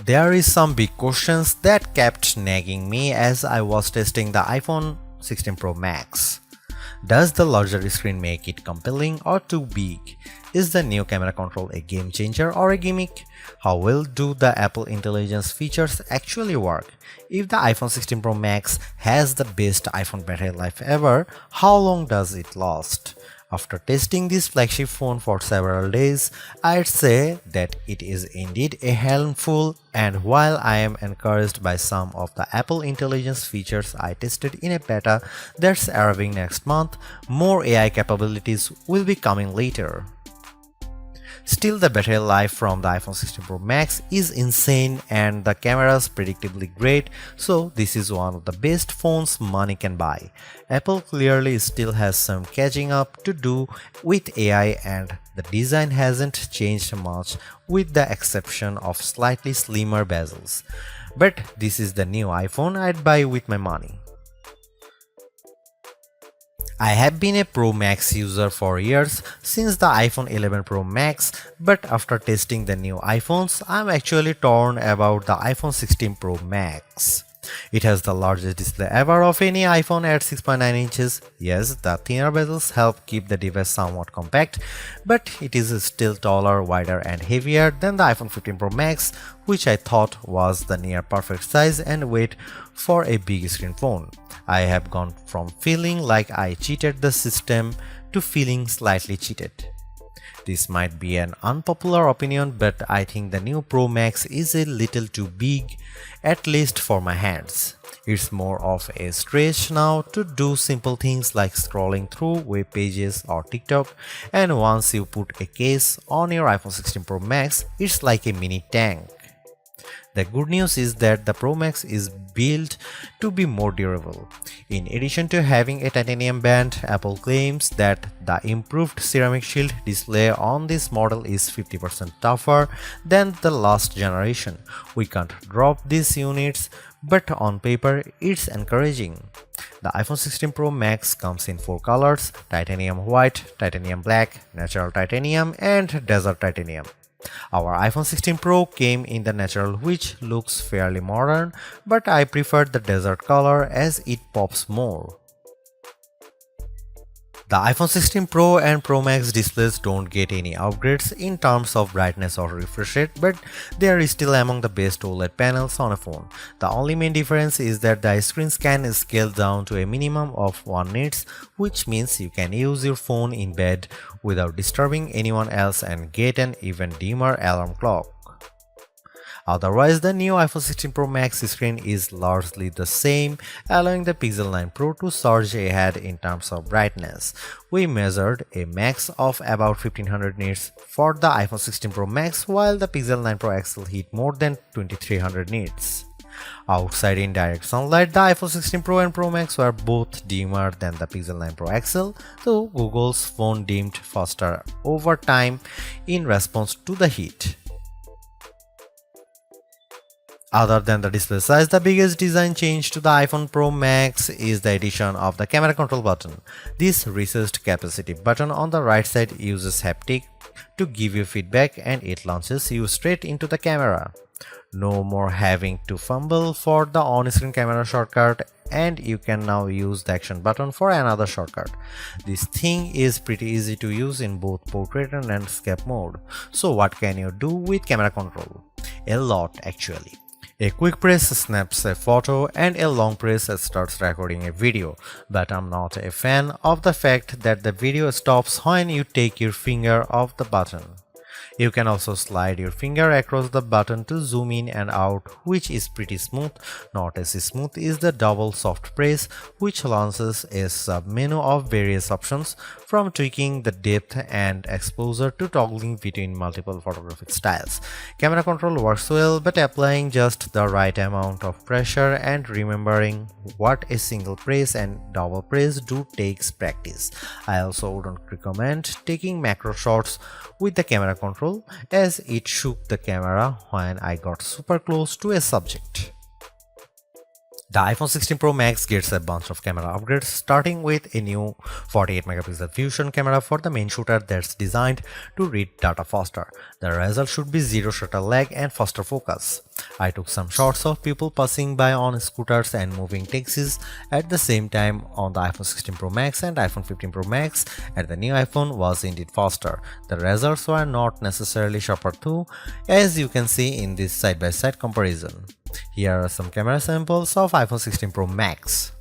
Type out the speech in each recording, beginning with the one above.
There is some big questions that kept nagging me as I was testing the iPhone 16 Pro Max. Does the larger screen make it compelling or too big? Is the new camera control a game changer or a gimmick? How well do the Apple Intelligence features actually work? If the iPhone 16 Pro Max has the best iPhone battery life ever, how long does it last? After testing this flagship phone for several days, I'd say that it is indeed a handful, and while I am encouraged by some of the Apple Intelligence features I tested in a beta that's arriving next month, more AI capabilities will be coming later. Still, the battery life from the iPhone 16 Pro Max is insane and the camera's predictably great, so this is one of the best phones money can buy. Apple clearly still has some catching up to do with AI, and the design hasn't changed much with the exception of slightly slimmer bezels. But this is the new iPhone I'd buy with my money. I have been a Pro Max user for years, since the iPhone 11 Pro Max, but after testing the new iPhones, I'm actually torn about the iPhone 16 Pro Max. It has the largest display ever of any iPhone at 6.9 inches. Yes, the thinner bezels help keep the device somewhat compact, but it is still taller, wider and heavier than the iPhone 15 Pro Max, which I thought was the near perfect size and weight for a big screen phone. I have gone from feeling like I cheated the system to feeling slightly cheated. This might be an unpopular opinion, but I think the new Pro Max is a little too big, at least for my hands. It's more of a stretch now to do simple things like scrolling through web pages or TikTok, and once you put a case on your iPhone 16 Pro Max, it's like a mini tank. The good news is that the Pro Max is built to be more durable. In addition to having a titanium band, Apple claims that the improved ceramic shield display on this model is 50% tougher than the last generation. We can't drop these units, but on paper it's encouraging. The iPhone 16 Pro Max comes in 4 colors: titanium white, titanium black, natural titanium and desert titanium. Our iPhone 16 Pro came in the natural, which looks fairly modern, but I prefer the desert color as it pops more. The iPhone 16 Pro and Pro Max displays don't get any upgrades in terms of brightness or refresh rate, but they are still among the best OLED panels on a phone. The only main difference is that the screens can scale down to a minimum of 1 nits, which means you can use your phone in bed without disturbing anyone else and get an even dimmer alarm clock. Otherwise, the new iPhone 16 Pro Max screen is largely the same, allowing the Pixel 9 Pro to surge ahead in terms of brightness. We measured a max of about 1500 nits for the iPhone 16 Pro Max, while the Pixel 9 Pro XL hit more than 2300 nits. Outside in direct sunlight, the iPhone 16 Pro and Pro Max were both dimmer than the Pixel 9 Pro XL, though Google's phone dimmed faster over time in response to the heat. Other than the display size, the biggest design change to the iPhone Pro Max is the addition of the camera control button. This recessed capacitive button on the right side uses haptic to give you feedback, and it launches you straight into the camera. No more having to fumble for the on-screen camera shortcut, and you can now use the action button for another shortcut. This thing is pretty easy to use in both portrait and landscape mode. So what can you do with camera control? A lot, actually. A quick press snaps a photo and a long press starts recording a video, but I'm not a fan of the fact that the video stops when you take your finger off the button. You can also slide your finger across the button to zoom in and out, which is pretty smooth. Not as smooth is the double soft press, which launches a sub-menu of various options, from tweaking the depth and exposure to toggling between multiple photographic styles. Camera control works well, but applying just the right amount of pressure and remembering what a single press and double press do takes practice. I also wouldn't recommend taking macro shots with the camera control, as it shook the camera when I got super close to a subject. The iPhone 16 Pro Max gets a bunch of camera upgrades, starting with a new 48 megapixel fusion camera for the main shooter that's designed to read data faster. The result should be zero shutter lag and faster focus. I took some shots of people passing by on scooters and moving taxis at the same time on the iPhone 16 Pro Max and iPhone 15 Pro Max, and the new iPhone was indeed faster. The results were not necessarily sharper too, as you can see in this side-by-side comparison. Here are some camera samples of iPhone 16 Pro Max.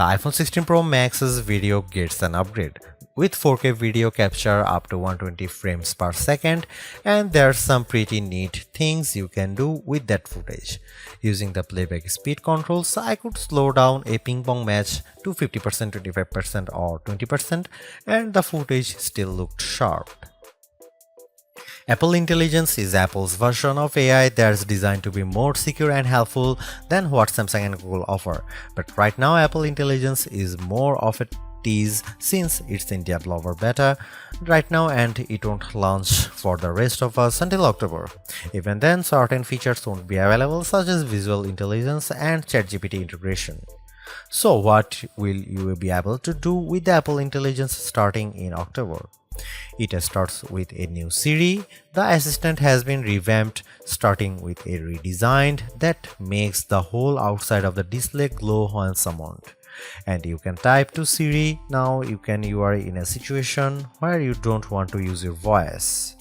The iPhone 16 Pro Max's video gets an upgrade with 4K video capture up to 120 frames per second, and there's some pretty neat things you can do with that footage. Using the playback speed controls, I could slow down a ping pong match to 50%, 25% or 20%, and the footage still looked sharp. Apple Intelligence is Apple's version of AI that's designed to be more secure and helpful than what Samsung and Google offer. But right now, Apple Intelligence is more of a tease since it's in developer beta right now and it won't launch for the rest of us until October. Even then, certain features won't be available such as visual intelligence and ChatGPT integration. So what will you be able to do with the Apple Intelligence starting in October? It starts with a new Siri. The assistant has been revamped, starting with a redesigned that makes the whole outside of the display glow when summoned. And you can type to Siri. Now you are in a situation where you don't want to use your voice.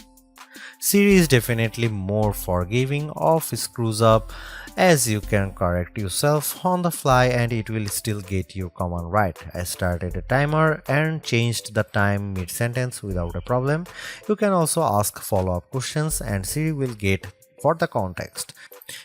Siri is definitely more forgiving of screws up, as you can correct yourself on the fly and it will still get your command right. I started a timer and changed the time mid-sentence without a problem. You can also ask follow-up questions and Siri will get for the context.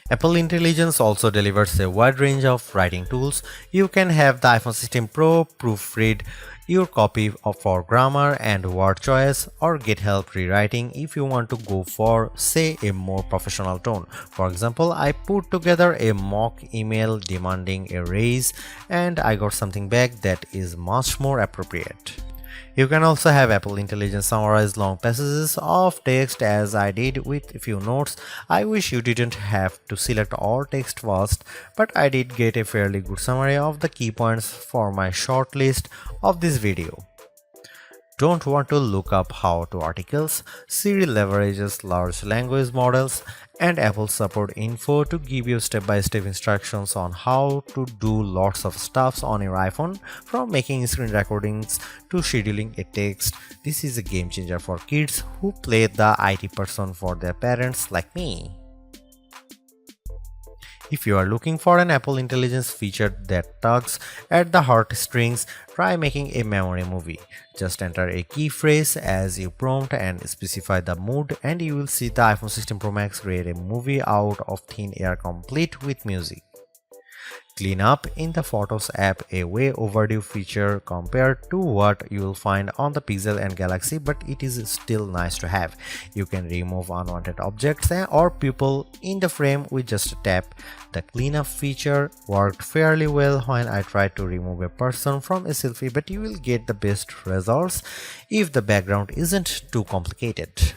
Apple Intelligence also delivers a wide range of writing tools. You can have the iPhone 16 Pro proofread your copy for grammar and word choice, or get help rewriting if you want to go for, say, a more professional tone. For example, I put together a mock email demanding a raise and I got something back that is much more appropriate. You can also have Apple Intelligence summarize long passages of text as I did with a few notes. I wish you didn't have to select all text first, but I did get a fairly good summary of the key points for my short list of this video. Don't want to look up how-to articles? Siri leverages large language models and Apple support info to give you step-by-step instructions on how to do lots of stuffs on your iPhone, from making screen recordings to scheduling a text. This is a game changer for kids who play the IT person for their parents like me. If you are looking for an Apple Intelligence feature that tugs at the heartstrings, try making a memory movie. Just enter a key phrase as you prompt and specify the mood, and you will see the iPhone 16 Pro Max create a movie out of thin air complete with music. Cleanup in the Photos app, a way overdue feature compared to what you'll find on the Pixel and Galaxy, but it is still nice to have. You can remove unwanted objects or people in the frame with just a tap. The cleanup feature worked fairly well when I tried to remove a person from a selfie, but you will get the best results if the background isn't too complicated.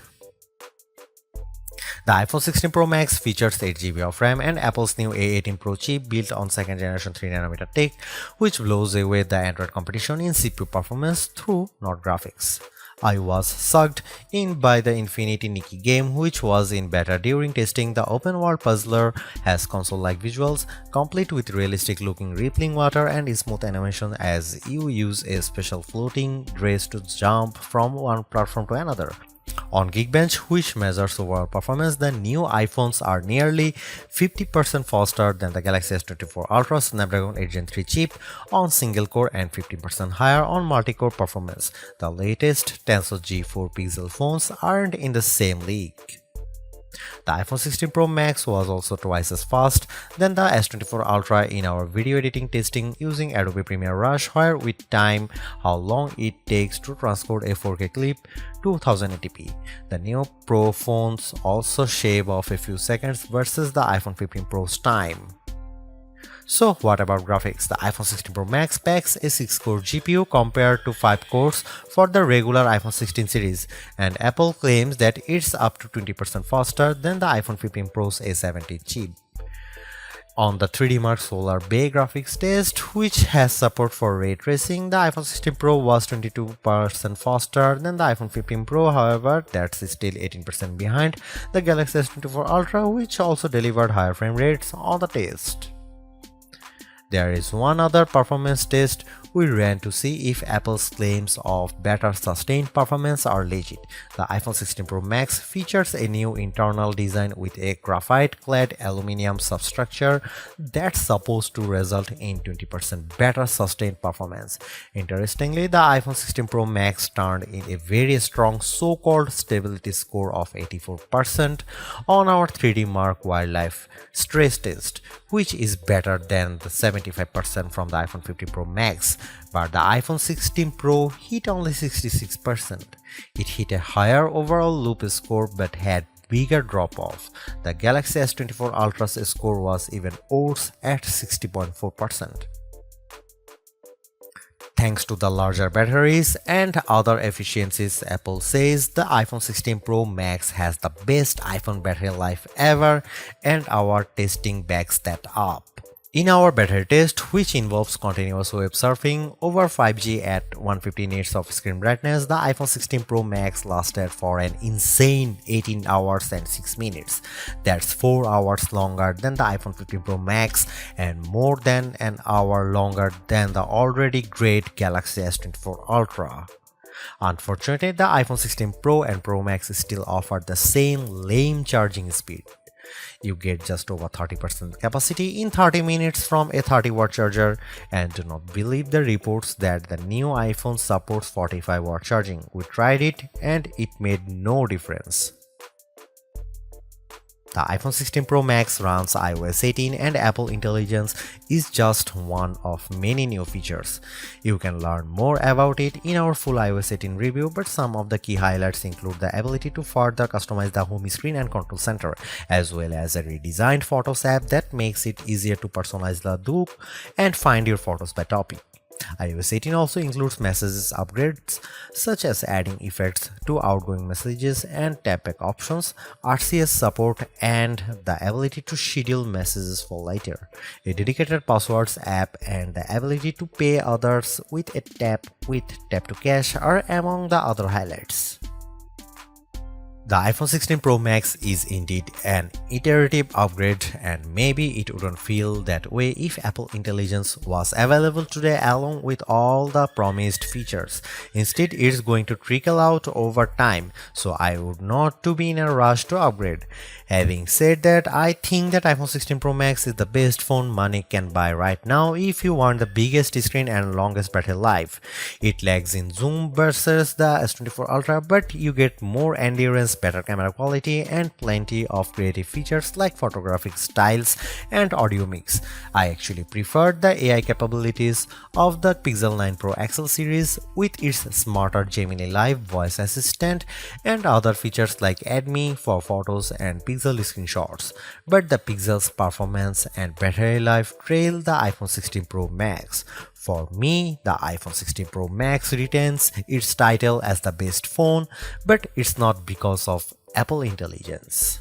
The iPhone 16 Pro Max features 8GB of RAM and Apple's new A18 Pro chip built on 2nd generation 3nm tech, which blows away the Android competition in CPU performance through not graphics. I was sucked in by the Infinity Nikki game, which was in beta during testing. The open world puzzler has console-like visuals, complete with realistic looking rippling water and smooth animation as you use a special floating dress to jump from one platform to another. On Geekbench, which measures overall performance, the new iPhones are nearly 50% faster than the Galaxy S24 Ultra Snapdragon 8 Gen 3 chip on single core and 15% higher on multi-core performance. The latest Tensor G4 Pixel phones aren't in the same league. The iPhone 16 Pro Max was also twice as fast than the S24 Ultra in our video editing testing using Adobe Premiere Rush, where we time how long it takes to transport a 4K clip to 1080p. The new Pro phones also shave off a few seconds versus the iPhone 15 Pro's time. So what about graphics? The iPhone 16 Pro Max packs a 6-core GPU compared to 5 cores for the regular iPhone 16 series, and Apple claims that it's up to 20% faster than the iPhone 15 Pro's A70 chip. On the 3D Mark Solar Bay graphics test, which has support for ray tracing, the iPhone 16 Pro was 22% faster than the iPhone 15 Pro. However, that's still 18% behind the Galaxy S24 Ultra, which also delivered higher frame rates on the test. There is one other performance test we ran to see if Apple's claims of better sustained performance are legit. The iPhone 16 Pro Max features a new internal design with a graphite-clad aluminum substructure that's supposed to result in 20% better sustained performance. Interestingly, the iPhone 16 Pro Max turned in a very strong so-called stability score of 84% on our 3D Mark Wildlife stress test, which is better than the 75% from the iPhone 15 Pro Max. But the iPhone 16 Pro hit only 66%. It hit a higher overall loop score but had bigger drop-off. The Galaxy S24 Ultra's score was even worse at 60.4%. Thanks to the larger batteries and other efficiencies, Apple says the iPhone 16 Pro Max has the best iPhone battery life ever, and our testing backs that up. In our battery test, which involves continuous web surfing over 5G at 150 nits of screen brightness, the iPhone 16 Pro Max lasted for an insane 18 hours and 6 minutes. That's 4 hours longer than the iPhone 15 Pro Max and more than an hour longer than the already great Galaxy S24 Ultra. Unfortunately, the iPhone 16 Pro and Pro Max still offer the same lame charging speed. You get just over 30% capacity in 30 minutes from a 30-watt charger, and do not believe the reports that the new iPhone supports 45-watt charging. We tried it and it made no difference. The iPhone 16 Pro Max runs iOS 18 and Apple Intelligence is just one of many new features. You can learn more about it in our full iOS 18 review, but some of the key highlights include the ability to further customize the home screen and control center, as well as a redesigned Photos app that makes it easier to personalize the look and find your photos by topic. iOS 18 also includes messages upgrades such as adding effects to outgoing messages and tapback options, RCS support, and the ability to schedule messages for later. A dedicated passwords app and the ability to pay others with a tap to cash are among the other highlights. The iPhone 16 Pro Max is indeed an iterative upgrade, and maybe it wouldn't feel that way if Apple Intelligence was available today along with all the promised features. Instead, it's going to trickle out over time, so I would not to be in a rush to upgrade. Having said that, I think that iPhone 16 Pro Max is the best phone money can buy right now if you want the biggest screen and longest battery life. It lags in zoom versus the S24 Ultra, but you get more endurance better camera quality and plenty of creative features like photographic styles and audio mix. I actually preferred the AI capabilities of the Pixel 9 Pro XL series with its smarter Gemini Live voice assistant and other features like Add Me for photos and Pixel screenshots. But the Pixel's performance and battery life trail the iPhone 16 Pro Max. For me, the iPhone 16 Pro Max retains its title as the best phone, but it's not because of Apple intelligence.